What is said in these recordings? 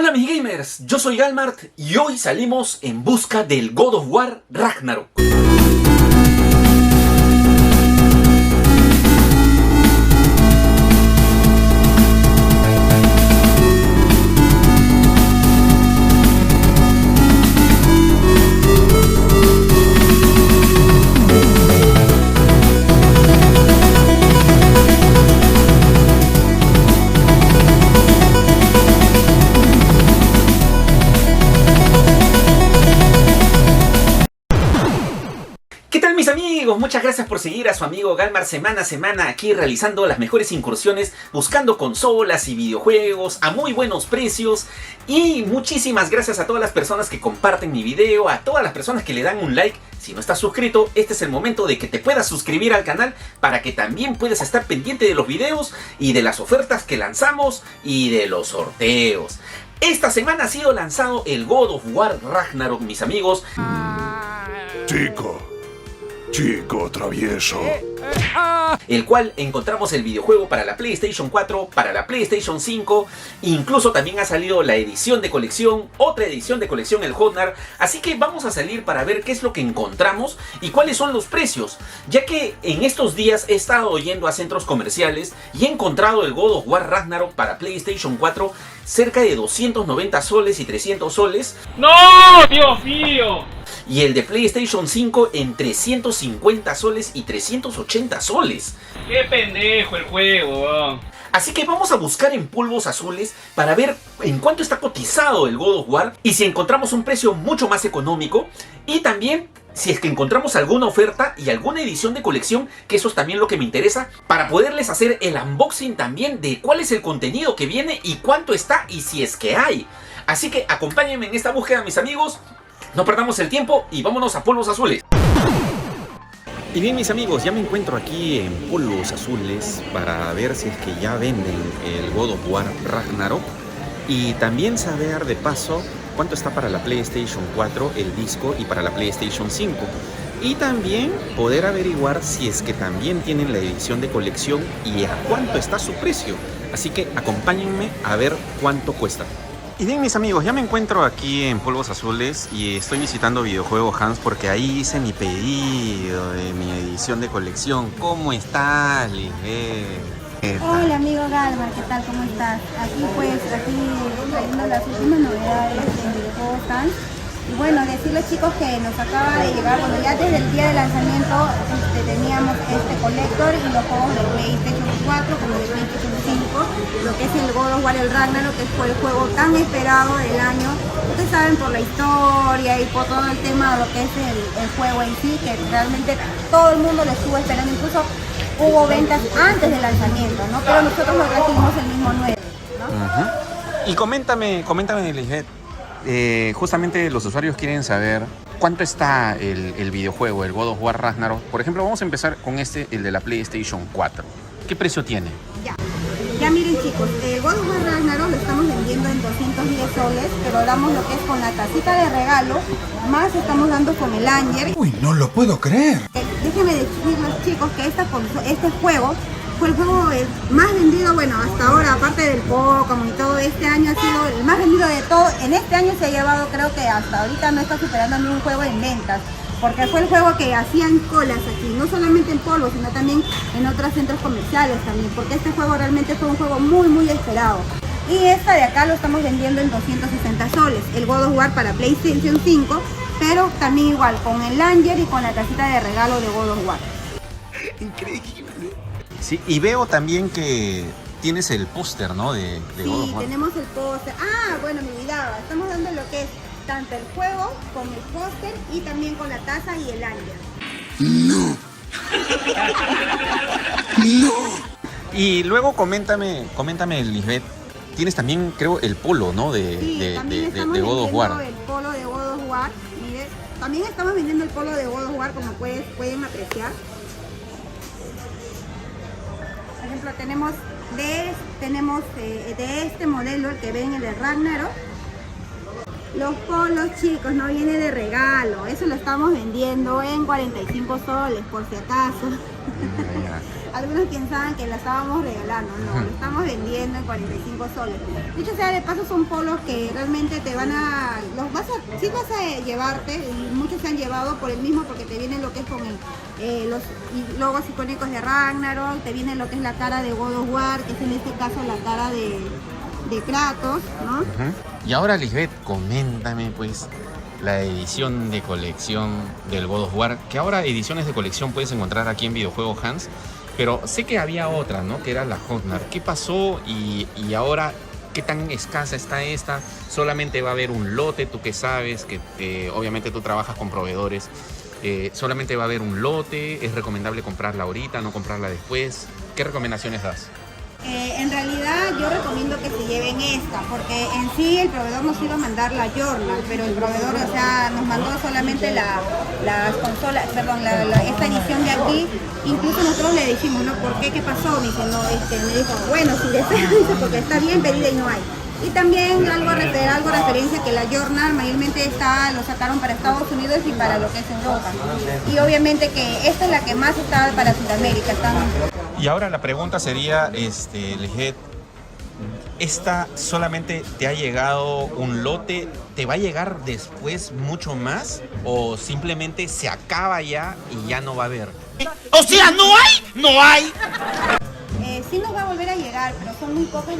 Hola mis gamers, yo soy Galmart y hoy salimos en busca del God of War Ragnarok. Mis amigos, muchas gracias por seguir a su amigo Galmart semana a semana aquí realizando las mejores incursiones, buscando consolas y videojuegos a muy buenos precios. Y muchísimas gracias a todas las personas que comparten mi video, a todas las personas que le dan un like. Si no estás suscrito, este es el momento de que te puedas suscribir al canal para que también puedas estar pendiente de los videos y de las ofertas que lanzamos y de los sorteos. Esta semana ha sido lanzado el God of War Ragnarok, mis amigos. Chico travieso. El cual encontramos el videojuego para la PlayStation 4, para la PlayStation 5, incluso también ha salido la edición de colección, otra edición de colección, el Hotnar. Así que vamos a salir para ver qué es lo que encontramos y cuáles son los precios, ya que en estos días he estado yendo a centros comerciales y he encontrado el God of War Ragnarok para PlayStation 4 cerca de 290 soles y 300 soles. ¡No! ¡Dios mío! Y el de PlayStation 5 en 350 soles y 380 soles. ¡Qué pendejo el juego! Así que vamos a buscar en polvos azules para ver en cuánto está cotizado el God of War y si encontramos un precio mucho más económico, y también si es que encontramos alguna oferta y alguna edición de colección, que eso es también lo que me interesa, para poderles hacer el unboxing también de cuál es el contenido que viene y cuánto está y si es que hay. Así que acompáñenme en esta búsqueda, mis amigos. No perdamos el tiempo y vámonos a polvos azules. Y bien, mis amigos, ya me encuentro aquí en polvos azules para ver si es que ya venden el God of War Ragnarok y también saber de paso cuánto está para la PlayStation 4 el disco y para la PlayStation 5, y también poder averiguar si es que también tienen la edición de colección y a cuánto está su precio. Así que acompáñenme a ver cuánto cuesta. Y bien, mis amigos, ya me encuentro aquí en polvos azules y estoy visitando Videojuego Hans porque ahí hice mi pedido de mi edición de colección. ¿Cómo estás, Lisbeth? Hola amigo Galmart, ¿qué tal? ¿Cómo estás? Aquí trayendo las últimas novedades de Videojuego Hans. Y bueno, decirles, chicos, que nos acaba de llegar, bueno, ya desde el día de lanzamiento teníamos este Collector y los juegos de PlayStation 4 como de PlayStation 5, lo que es el God of War el Ragnarok, que fue el juego tan esperado del año. Ustedes saben, por la historia y por todo el tema de lo que es el juego en sí, que realmente todo el mundo lo estuvo esperando, incluso hubo ventas antes del lanzamiento, ¿no? Pero nosotros lo recibimos el mismo 9, ¿no? Y coméntame, Lisbeth. Justamente los usuarios quieren saber cuánto está el videojuego, el God of War Ragnarok. Por ejemplo, vamos a empezar con el de la PlayStation 4. ¿Qué precio tiene? Ya miren, chicos, el God of War Ragnarok lo estamos vendiendo en 210 soles, pero damos lo que es con la tacita de regalo, más estamos dando con el Anger. Uy, no lo puedo creer. Déjenme decirles, chicos, que este juego fue el juego más vendido, bueno, hasta ahora, aparte del Pokémon y todo, este año ha sido el más vendido de todo. En este año se ha llevado, creo que hasta ahorita no está superando ni un juego en ventas, porque fue el juego que hacían colas aquí, no solamente en polvo, sino también en otros centros comerciales también, porque este juego realmente fue un juego muy, muy esperado. Y esta de acá lo estamos vendiendo en 260 soles, el God of War para PlayStation 5, pero también igual, con el Anger y con la casita de regalo de God of War. Increíble. Sí, y veo también que tienes el póster, ¿no? De God of War. Sí, tenemos el póster. Ah, bueno, me olvidaba. Estamos dando lo que es tanto el juego con el póster y también con la taza y el Anger. No. No. Y luego coméntame, Lisbeth, tienes también, creo, el polo, ¿no? Sí, también estamos de God of War. vendiendo el polo de God of War. Miren, también estamos vendiendo el polo de God of War, como pueden apreciar. Por ejemplo, tenemos de este modelo, el que ven, el de Ragnarok. Los polos, chicos, no viene de regalo. Eso lo estamos vendiendo en 45 soles, por si acaso. Algunos pensaban que la estábamos regalando, no, lo estamos vendiendo en 45 soles. Dicho sea de paso, son polos que realmente te van a... sí vas a llevarte, y muchos se han llevado por el mismo, porque te viene lo que es con los logos icónicos de Ragnarok, te viene lo que es la cara de God of War, que es en este caso la cara de Kratos, ¿no? Y ahora, Lisbeth, coméntame pues la edición de colección del God of War, que ahora ediciones de colección puedes encontrar aquí en Videojuego Hans, pero sé que había otra, ¿no? Que era la Hotnar. ¿Qué pasó y ahora qué tan escasa está esta? Solamente va a haber un lote, tú que sabes, que obviamente tú trabajas con proveedores, solamente va a haber un lote, es recomendable comprarla ahorita, no comprarla después. ¿Qué recomendaciones das? En realidad yo recomiendo que se lleven esta, porque en sí el proveedor nos iba a mandar la Journal, pero el proveedor, o sea, nos mandó solamente las consolas, perdón, esta edición de aquí. Incluso nosotros le dijimos, ¿no? ¿Por qué? ¿Qué pasó? Me dice, no, me dijo, bueno, si desea, porque está bien pedida y no hay. Y también algo referencia que la Journal mayormente lo sacaron para Estados Unidos y para lo que es Europa. Y obviamente que esta es la que más está para Sudamérica. Y ahora la pregunta sería, Lisbeth, ¿esta solamente te ha llegado un lote? ¿Te va a llegar después mucho más? ¿O simplemente se acaba ya y ya no va a haber? O sea, ¿no hay? ¡No hay! Sí nos va a volver a llegar, pero son muy pocas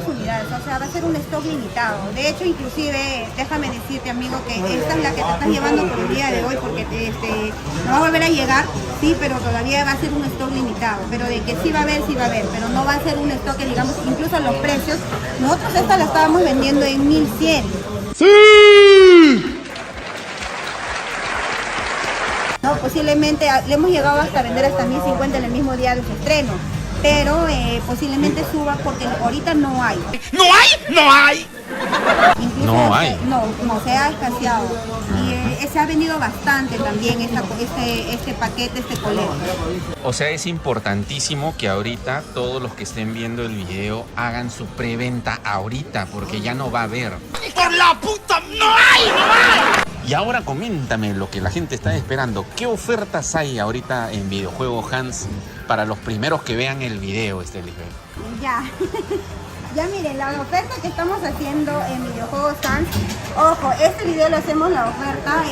unidades, o sea, va a ser un stock limitado. De hecho, inclusive, déjame decirte, amigo, que esta es la que te estás llevando por el día de hoy, porque no va a volver a llegar, sí, pero todavía va a ser un stock limitado. Pero de que sí va a haber, pero no va a ser un stock que, digamos, incluso los precios, nosotros esta la estábamos vendiendo en 1100. ¡Sí! No, posiblemente le hemos llegado hasta vender hasta 1050 en el mismo día de su estreno. Pero posiblemente suba porque ahorita no hay. ¿No hay? ¡No hay! Incluso No hay. No, se ha escaseado. Y se ha vendido bastante también este paquete, este colecto. O sea, es importantísimo que ahorita todos los que estén viendo el video hagan su preventa ahorita, porque ya no va a haber. ¡Por la puta! ¡No hay! ¡No hay! Y ahora coméntame lo que la gente está esperando. ¿Qué ofertas hay ahorita en Videojuego Hans para los primeros que vean el video, Lisbeth? Ya miren, la oferta que estamos haciendo en Videojuegos Hans, ojo, este video lo hacemos la oferta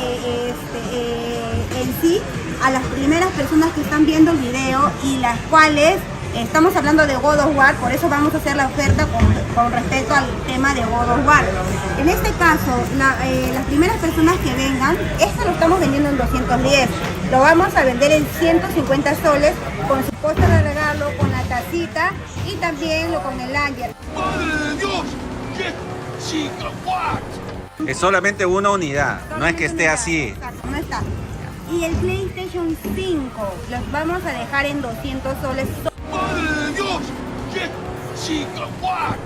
en sí a las primeras personas que están viendo el video y las cuales estamos hablando de God of War, por eso vamos a hacer la oferta con respecto al tema de God of War. En este caso, las primeras personas que vengan, esto lo estamos vendiendo en 210, lo vamos a vender en 150 soles con su póster de regalo, con la tacita y también con el lanyard. ¡Madre de Dios! ¡Qué chica! ¿What? Es solamente una unidad, no es que esté así. Exacto, no está. Y el PlayStation 5 los vamos a dejar en 200 soles. ¡Madre de Dios! ¡Qué chica! ¿What?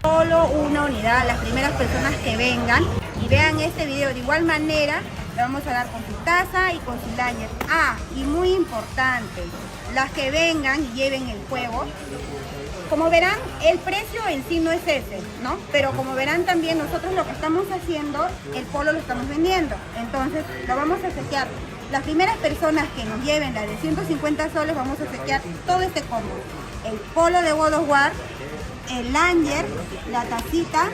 Solo una unidad, las primeras personas que vengan y vean este video de igual manera, le vamos a dar con su taza y con su lanyard. Y muy importante, las que vengan y lleven el juego, como verán, el precio en sí no es ese, ¿no? Pero como verán también, nosotros lo que estamos haciendo, el polo lo estamos vendiendo, entonces lo vamos a setear. Las primeras personas que nos lleven la de 150 soles, vamos a setear todo este combo. El polo de God of War, el lanyard, la tacita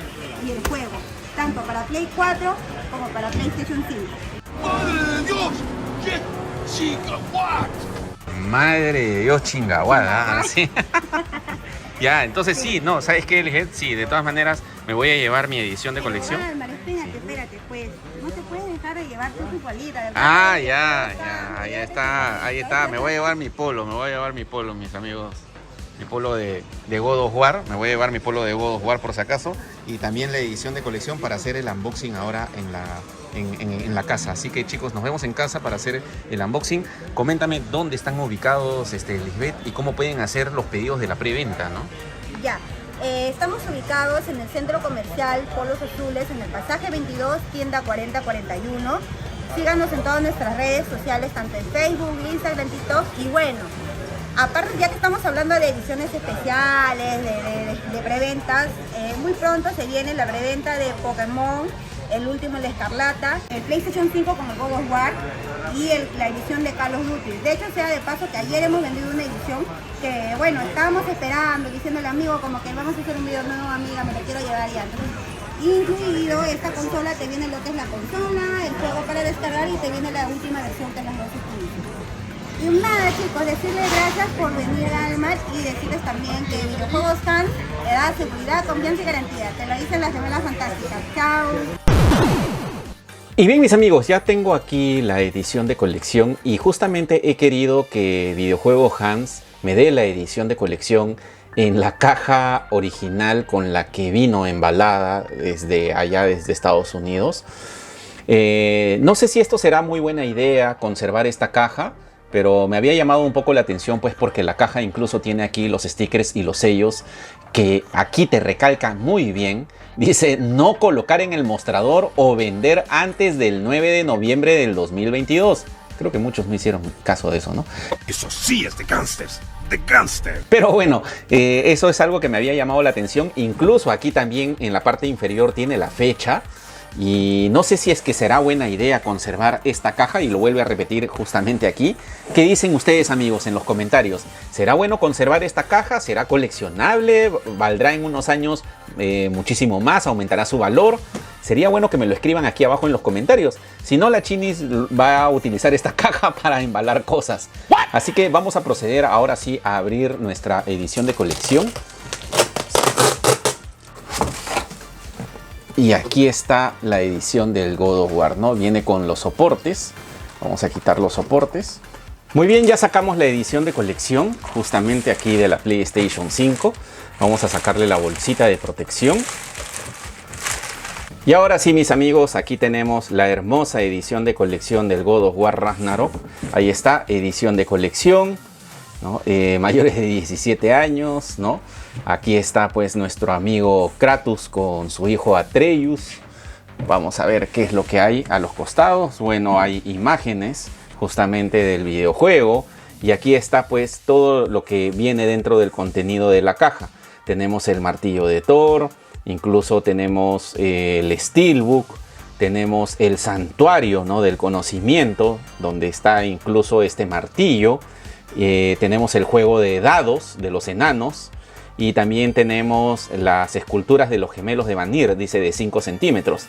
y el juego, tanto para Play 4 como para PlayStation 5. ¡Madre de Dios! ¡Qué chica! ¿What? Madre de Dios, chingaguada. ¿Sí? Ya, entonces sí, no, ¿sabes qué, Lisbeth? Sí, de todas maneras me voy a llevar mi edición de colección. Espérate, pues, no te puedes dejar de llevar tu bolita, ¿verdad? Ahí está, me voy a llevar mi polo, mis amigos. Mi polo de God of War, me voy a llevar mi polo de God of War por si acaso, y también la edición de colección para hacer el unboxing ahora en la casa. Así que chicos, nos vemos en casa para hacer el unboxing. Coméntame dónde están ubicados, Lisbeth, y cómo pueden hacer los pedidos de la preventa, ¿no? Ya, estamos ubicados en el centro comercial Polos Azules, en el pasaje 22, tienda 4041. Síganos en todas nuestras redes sociales, tanto en Facebook, Instagram, TikTok, y bueno, aparte, ya que estamos hablando de ediciones especiales, de preventas, muy pronto se viene la preventa de Pokémon el último, el Escarlata, el PlayStation 5 como el God of War y la edición de Call of Duty. De hecho, sea de paso que ayer hemos vendido una edición que, bueno, estábamos esperando, diciéndole amigo como que vamos a hacer un video nuevo, amiga, me lo quiero llevar ya. Entonces, incluido esta consola, te viene lo que es la consola, el juego para descargar y te viene la última versión que es la 12 y nada, chicos, decirles gracias por venir al Almat y decirles también que Videojuegos Hans le da seguridad, confianza y garantía. Te lo dicen las gemelas fantásticas. Chao. Y bien, mis amigos, ya tengo aquí la edición de colección y justamente he querido que Videojuegos Hans me dé la edición de colección en la caja original con la que vino embalada desde allá, desde Estados Unidos. No sé si esto será muy buena idea, conservar esta caja, pero me había llamado un poco la atención pues porque la caja incluso tiene aquí los stickers y los sellos que aquí te recalcan muy bien. Dice no colocar en el mostrador o vender antes del 9 de noviembre del 2022. Creo que muchos no hicieron caso de eso, ¿no? Eso sí es de gangsters. De gangster. Pero bueno, eso es algo que me había llamado la atención. Incluso aquí también en la parte inferior tiene la fecha. Y no sé si es que será buena idea conservar esta caja, y lo vuelve a repetir justamente aquí. ¿Qué dicen ustedes, amigos, en los comentarios? ¿Será bueno conservar esta caja? ¿Será coleccionable? ¿Valdrá en unos años muchísimo más? ¿Aumentará su valor? Sería bueno que me lo escriban aquí abajo en los comentarios. Si no, la Chinis va a utilizar esta caja para embalar cosas. Así que vamos a proceder ahora sí a abrir nuestra edición de colección. Y aquí está la edición del God of War, ¿no? Viene con los soportes. Vamos a quitar los soportes. Muy bien, ya sacamos la edición de colección, justamente aquí de la PlayStation 5. Vamos a sacarle la bolsita de protección. Y ahora sí, mis amigos, aquí tenemos la hermosa edición de colección del God of War Ragnarok. Ahí está, edición de colección, ¿no? Mayores de 17 años, ¿no? Aquí está pues nuestro amigo Kratos con su hijo Atreus. Vamos a ver qué es lo que hay a los costados. Bueno, hay imágenes justamente del videojuego. Y aquí está pues todo lo que viene dentro del contenido de la caja. Tenemos el martillo de Thor, incluso tenemos el Steelbook, tenemos el santuario, ¿no? Del conocimiento, donde está incluso este martillo. Tenemos el juego de dados de los enanos. Y también tenemos las esculturas de los gemelos de Vanir, dice de 5 centímetros.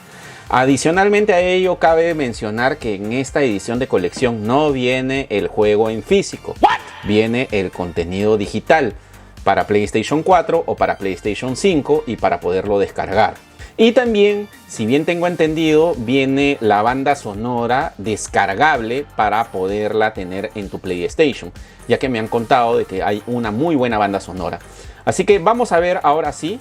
Adicionalmente a ello, cabe mencionar que en esta edición de colección no viene el juego en físico. Viene el contenido digital para PlayStation 4 o para PlayStation 5 y para poderlo descargar. Y también, si bien tengo entendido, viene la banda sonora descargable para poderla tener en tu PlayStation, ya que me han contado de que hay una muy buena banda sonora. Así que vamos a ver ahora sí,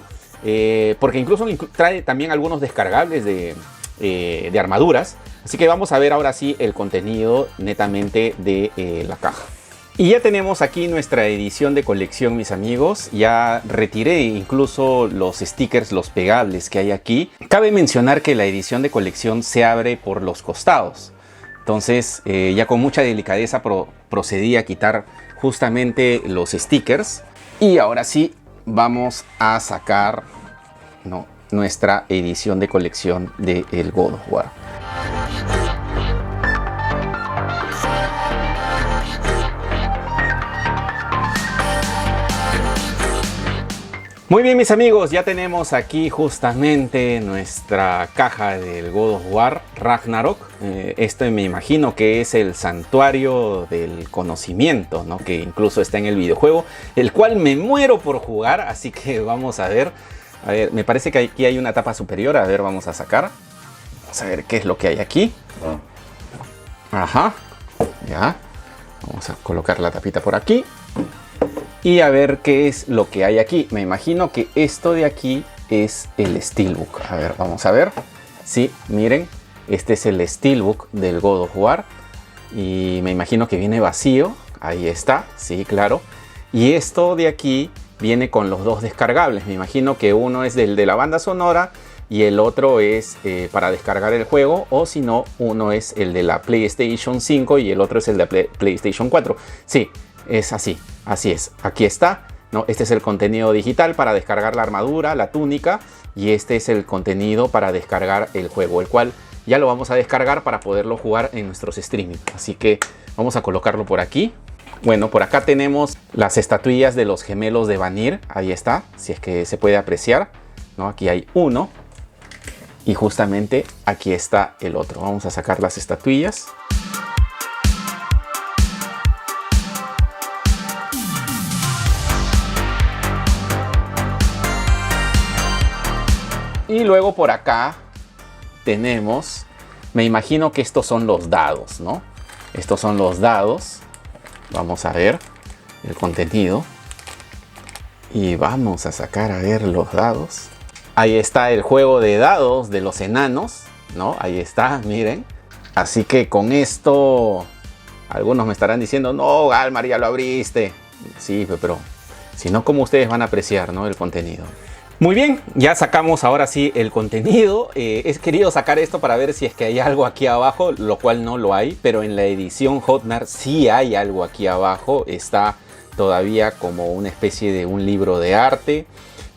porque incluso trae también algunos descargables de armaduras. Así que vamos a ver ahora sí el contenido netamente de la caja. Y ya tenemos aquí nuestra edición de colección, mis amigos. Ya retiré incluso los stickers, los pegables que hay aquí. Cabe mencionar que la edición de colección se abre por los costados. Entonces ya con mucha delicadeza procedí a quitar justamente los stickers. Y ahora sí vamos a sacar, ¿no?, nuestra edición de colección de el God of War. Muy bien, mis amigos, ya tenemos aquí justamente nuestra caja del God of War Ragnarok. Este me imagino que es el santuario del conocimiento, ¿no? Que incluso está en el videojuego, el cual me muero por jugar, así que vamos a ver. A ver, me parece que aquí hay una tapa superior. A ver, vamos a sacar. Vamos a ver qué es lo que hay aquí. Ajá, ya. Vamos a colocar la tapita por aquí. Y a ver qué es lo que hay aquí. Me imagino que esto de aquí es el Steelbook. A ver, vamos a ver. Sí, miren. Este es el Steelbook del God of War. Y me imagino que viene vacío. Ahí está. Sí, claro. Y esto de aquí viene con los dos descargables. Me imagino que uno es del de la banda sonora y el otro es para descargar el juego. O si no, uno es el de la PlayStation 5 y el otro es el de PlayStation 4. Sí, es así. Así es, aquí está. ¿no? Este es el contenido digital para descargar la armadura, la túnica, y este es el contenido para descargar el juego, el cual ya lo vamos a descargar para poderlo jugar en nuestros streaming. Así que vamos a colocarlo por aquí. Bueno, por acá tenemos las estatuillas de los gemelos de Vanir. Ahí está, si es que se puede apreciar, ¿no? Aquí hay uno y justamente aquí está el otro. Vamos a sacar las estatuillas. Y luego por acá tenemos, me imagino que estos son los dados, ¿no? Estos son los dados. Vamos a ver el contenido. Y vamos a sacar a ver los dados. Ahí está el juego de dados de los enanos, ¿no? Ahí está, miren. Así que con esto, algunos me estarán diciendo, no, Galmar, ya lo abriste. Sí, pero si no, ¿cómo ustedes van a apreciar, ¿no? El contenido? Muy bien, ya sacamos ahora sí el contenido. He querido sacar esto para ver si es que hay algo aquí abajo, lo cual no lo hay, pero en la edición Hotnar sí hay algo aquí abajo. Está todavía como una especie de un libro de arte,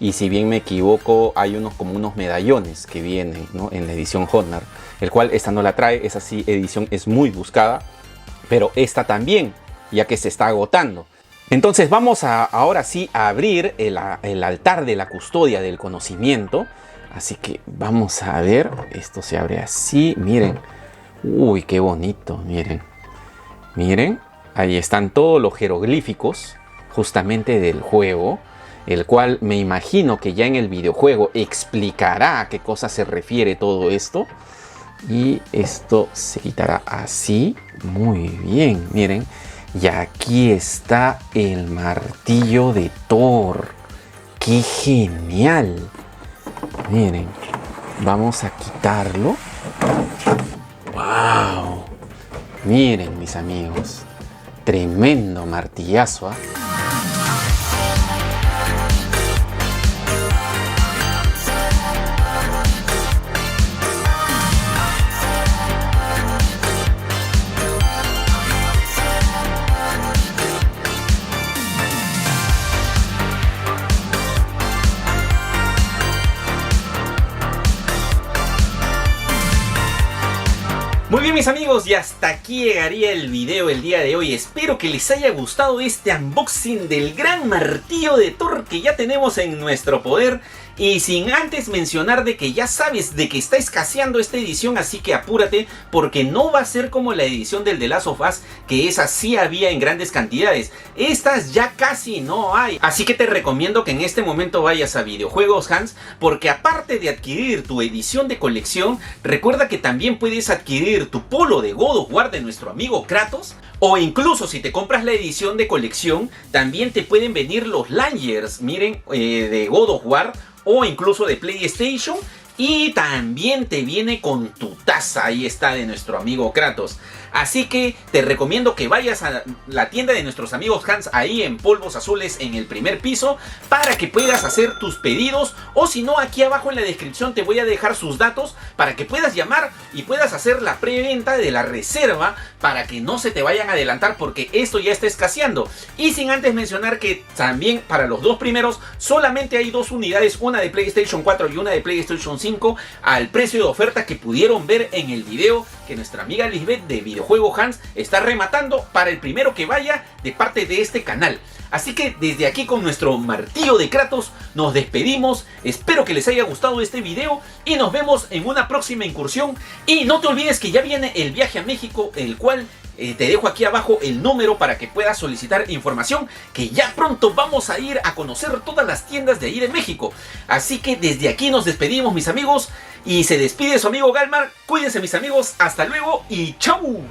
y si bien me equivoco hay como unos medallones que vienen, ¿no? En la edición Hotnar, el cual esta no la trae. Esa sí edición es muy buscada, pero esta también, ya que se está agotando. Entonces vamos ahora sí a abrir el altar de la custodia del conocimiento. Así que vamos a ver. Esto se abre así. Miren. Uy, qué bonito. Miren. Miren. Ahí están todos los jeroglíficos justamente del juego. El cual me imagino que ya en el videojuego explicará a qué cosa se refiere todo esto. Y esto se quitará así. Muy bien. Miren. Y aquí está el martillo de Thor. ¡Qué genial! Miren, vamos a quitarlo. ¡Wow! Miren, mis amigos. Tremendo martillazo, ¿eh? Muy bien, mis amigos, y hasta aquí llegaría el video el día de hoy. Espero que les haya gustado este unboxing del gran martillo de Thor que ya tenemos en nuestro poder. Y sin antes mencionar de que ya sabes de que está escaseando esta edición, así que apúrate porque no va a ser como la edición del The Last of Us, que esa sí había en grandes cantidades. Estas ya casi no hay. Así que te recomiendo que en este momento vayas a Videojuegos Hans, porque aparte de adquirir tu edición de colección, recuerda que también puedes adquirir tu polo de God of War de nuestro amigo Kratos, o incluso si te compras la edición de colección, también te pueden venir los Lanyards, miren, de God of War, o incluso de PlayStation, y también te viene con tu taza, ahí está, de nuestro amigo Kratos. Así que te recomiendo que vayas a la tienda de nuestros amigos Hans, ahí en Polvos Azules en el primer piso, para que puedas hacer tus pedidos, o si no, aquí abajo en la descripción te voy a dejar sus datos para que puedas llamar y puedas hacer la preventa de la reserva, para que no se te vayan a adelantar, porque esto ya está escaseando. Y sin antes mencionar que también para los dos primeros solamente hay 2 unidades, una de PlayStation 4 y una de PlayStation 5, al precio de oferta que pudieron ver en el video que nuestra amiga Lisbeth de Videojuego Hans está rematando para el primero que vaya de parte de este canal. Así que desde aquí con nuestro martillo de Kratos nos despedimos. Espero que les haya gustado este video y nos vemos en una próxima incursión. Y no te olvides que ya viene el viaje a México, el cual te dejo aquí abajo el número para que puedas solicitar información, que ya pronto vamos a ir a conocer todas las tiendas de ahí de México. Así que desde aquí nos despedimos, mis amigos, y se despide su amigo Galmar. Cuídense, mis amigos, hasta luego y ¡chau!